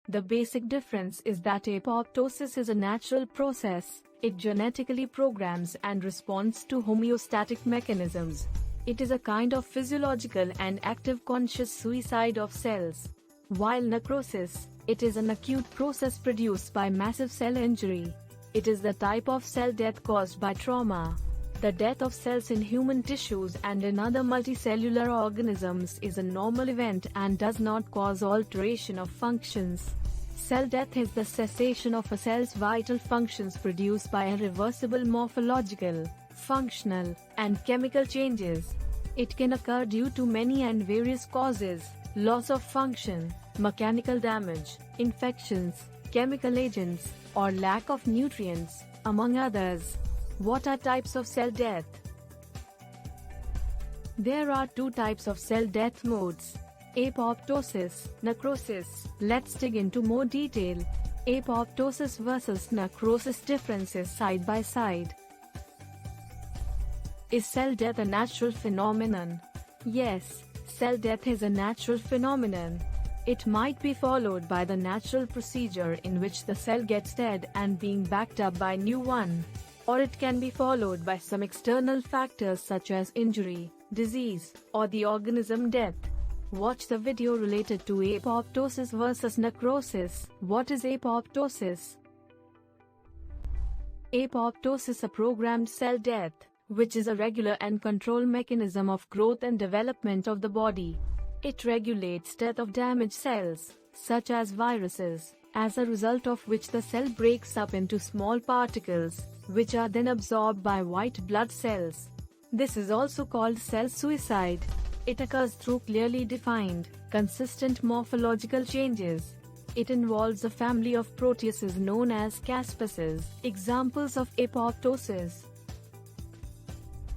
The basic difference is that apoptosis is a natural process. It genetically programs and responds to homeostatic mechanisms. It is a kind of physiological and active conscious suicide of cells. While necrosis, it is an acute process produced by massive cell injury. It is the type of cell death caused by trauma. The death of cells in human tissues and in other multicellular organisms is a normal event and does not cause alteration of functions. Cell death is the cessation of a cell's vital functions produced by irreversible morphological, functional, and chemical changes. It can occur due to many and various causes: loss of function, mechanical damage, infections, chemical agents, or lack of nutrients, among others. What are types of cell death? There are two types of cell death modes: apoptosis, necrosis. Let's dig into more detail. Apoptosis versus necrosis, differences side by side. Is cell death a natural phenomenon? Yes, cell death is a natural phenomenon. It might be followed by the natural procedure in which the cell gets dead and being backed up by a new one. Or it can be followed by some external factors such as injury, disease, or the organism death. Watch the video related to apoptosis versus necrosis. What is apoptosis? Apoptosis, a programmed cell death, which is a regular and controlled mechanism of growth and development of the body. It regulates death of damaged cells, such as viruses, as a result of which the cell breaks up into small particles, which are then absorbed by white blood cells. This is also called cell suicide. It occurs through clearly defined, consistent morphological changes. It involves a family of proteases known as caspases. Examples of apoptosis.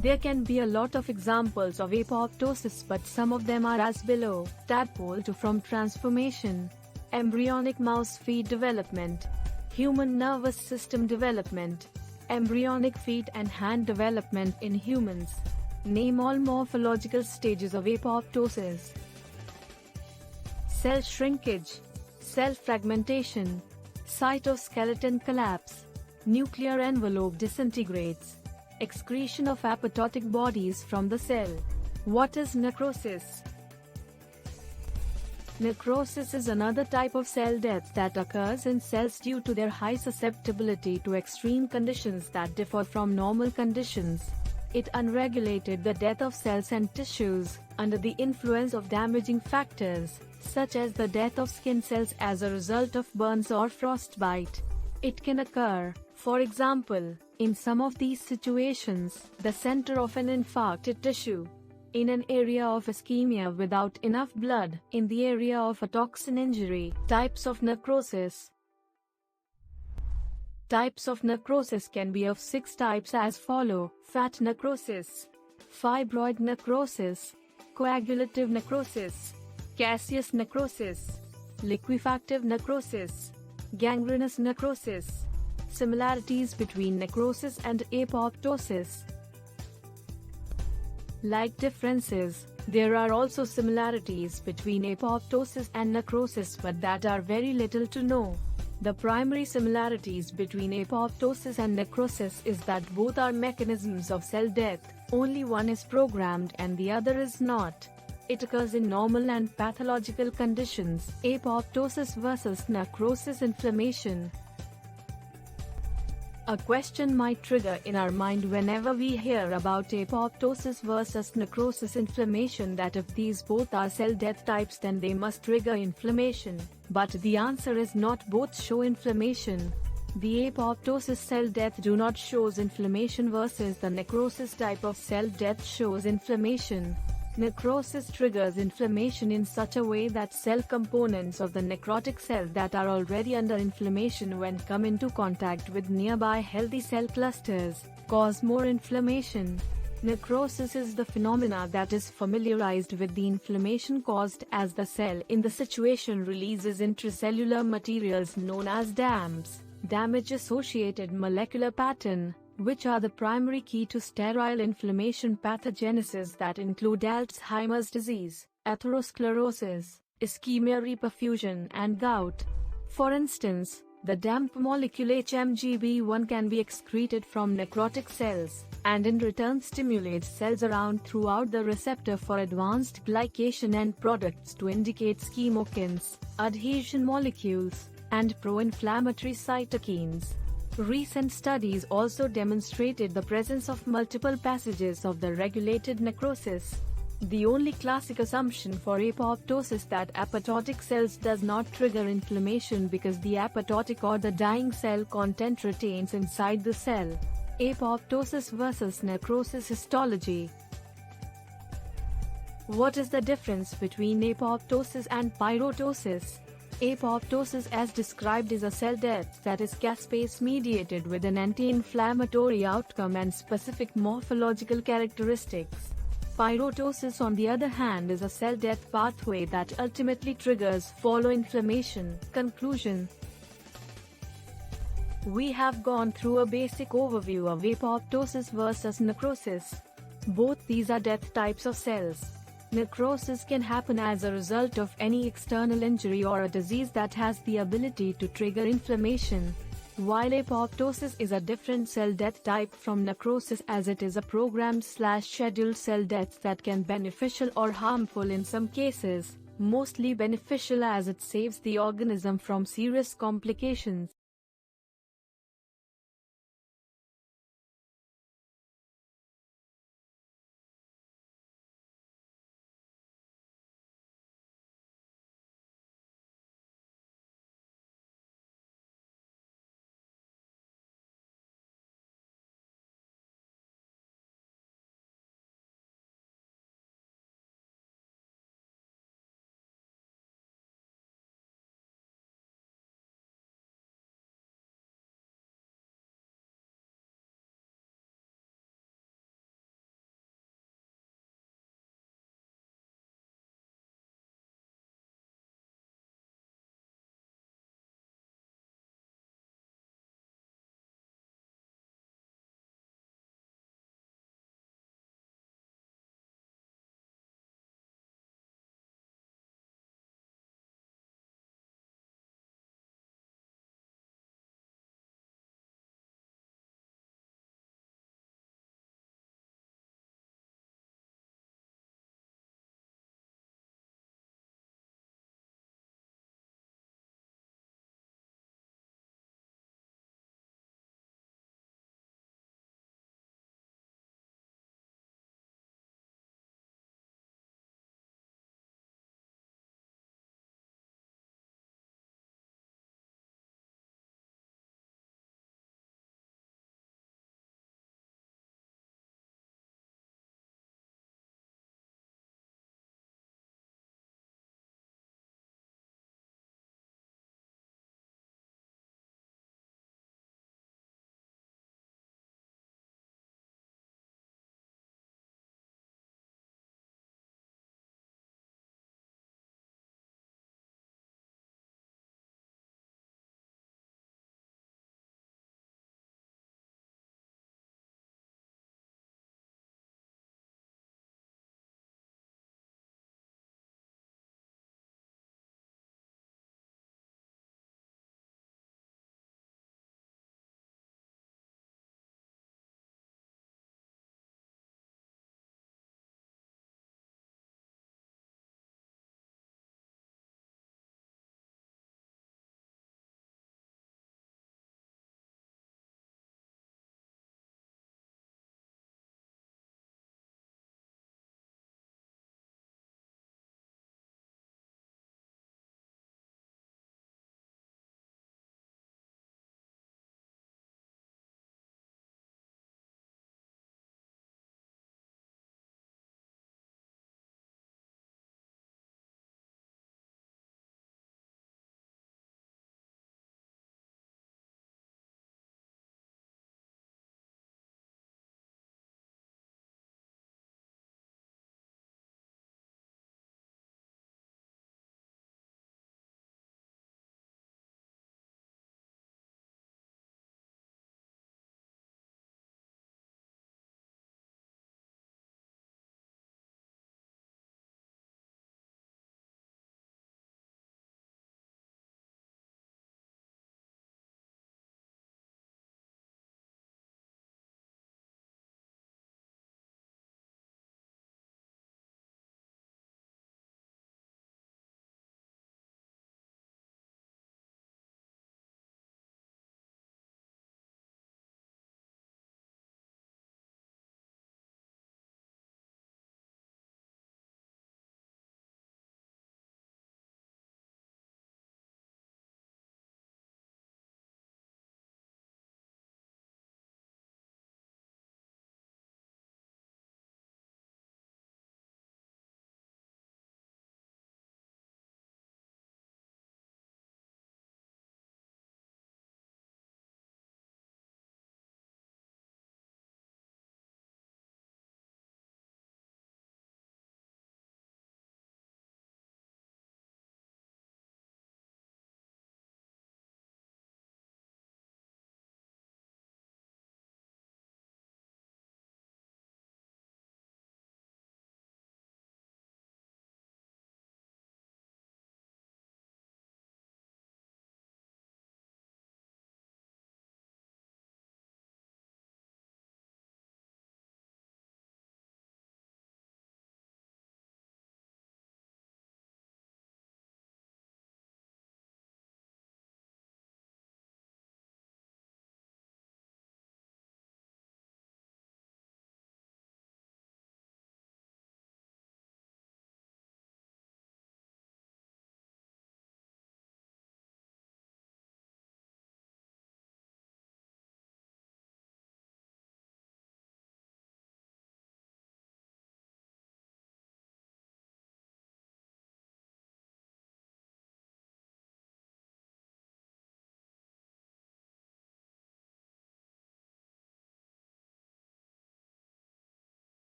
There can be a lot of examples of apoptosis, but some of them are as below: tadpole to from transformation, embryonic mouse feet development, human nervous system development, embryonic feet and hand development in humans. Name all morphological stages of apoptosis. Cell shrinkage, cell fragmentation, cytoskeleton collapse, nuclear envelope disintegrates, excretion of apoptotic bodies from the cell. What is necrosis? Necrosis is another type of cell death that occurs in cells due to their high susceptibility to extreme conditions that differ from normal conditions. It unregulated the death of cells and tissues, under the influence of damaging factors, such as the death of skin cells as a result of burns or frostbite. It can occur, for example, in some of these situations, the center of an infarcted tissue, in an area of ischemia without enough blood, in the area of a toxin injury. Types of necrosis. Types of necrosis can be of 6 types as follow: fat necrosis, fibroid necrosis, coagulative necrosis, caseous necrosis, liquefactive necrosis, gangrenous necrosis. Similarities between necrosis and apoptosis. Like differences, there are also similarities between apoptosis and necrosis, but that are very little to know. The primary similarities between apoptosis and necrosis is that both are mechanisms of cell death, only one is programmed and the other is not. It occurs in normal and pathological conditions. Apoptosis versus necrosis. Inflammation. A question might trigger in our mind whenever we hear about apoptosis versus necrosis: inflammation, that if these both are cell death types then they must trigger inflammation. But the answer is not, both show inflammation. The apoptosis cell death do not shows inflammation versus the necrosis type of cell death shows inflammation. Necrosis triggers inflammation in such a way that cell components of the necrotic cell that are already under inflammation, when come into contact with nearby healthy cell clusters, cause more inflammation. Necrosis is the phenomena that is familiarized with the inflammation caused as the cell in the situation releases intracellular materials known as DAMPs, damage-associated molecular pattern, which are the primary key to sterile inflammation pathogenesis that include Alzheimer's disease, atherosclerosis, ischemia, reperfusion and gout. For instance, the damp molecule HMGB1 can be excreted from necrotic cells, and in return stimulates cells around throughout the receptor for advanced glycation end products to indicate chemokines, adhesion molecules, and pro-inflammatory cytokines. Recent studies also demonstrated the presence of multiple passages of the regulated necrosis. The only classic assumption for apoptosis that apoptotic cells does not trigger inflammation because the apoptotic or the dying cell content retains inside the cell. Apoptosis versus necrosis histology. What is the difference between apoptosis and pyrotosis? Apoptosis, as described, is a cell death that is caspase-mediated with an anti-inflammatory outcome and specific morphological characteristics. Pyrotosis, on the other hand, is a cell death pathway that ultimately triggers follow-inflammation. Conclusion. We have gone through a basic overview of apoptosis versus necrosis. Both these are death types of cells. Necrosis can happen as a result of any external injury or a disease that has the ability to trigger inflammation, while apoptosis is a different cell death type from necrosis, as it is a programmed/scheduled cell death that can be beneficial or harmful in some cases, mostly beneficial as it saves the organism from serious complications.